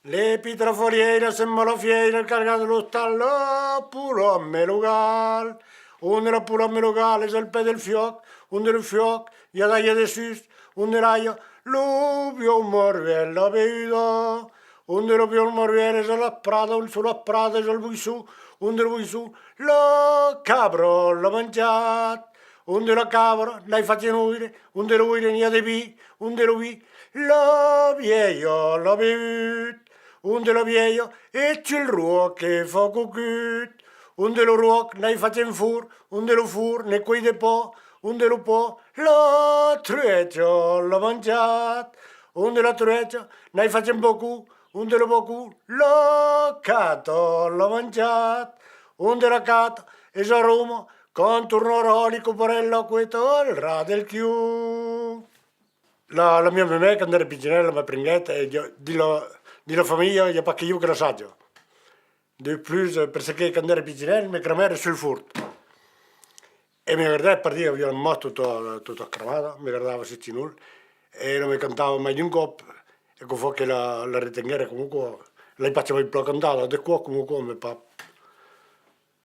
Le pietraforiere sembrano fiere, caricate lo stallo, pure a me locale. Unde la pure a me locale, se il pe del fioc, unde il fioc, ya da de sus, unde la io, l'uvio morvello vedo. Unde lo più morvele, sulla prata, sul bui su, unde lo bui su, lo capro l'ho mangiato. Unde la capra, l'hai fatto nuire, unde lo vuoi via de pi, unde lo vi, lo vieio, lo bevuto. Unde lo vieio e c'è il ruo che fa cucut. Unde lo ruo ne facem fur, unde lo fur ne quei de po, unde lo po lo truecio l'ho mangiat. Unde la truecio ne facem bocu, unde lo bocu lo cato l'ho mangiat. Unde la cato e so Roma con tornoroli coporello questo il ra del chiù. La mia mamma quando era piccinella mi prendeva e di la famiglia gli perché io che lo saggio. De plus, perché quando era piccinella mi cremava sul furto. E mi guardava per dire, io ero tutto cremato, mi guardava se c'è nulla. E non mi cantava mai di un cop. E che fa che la ritenere comunque, lei faceva il ploccantato, da qua comunque mi fa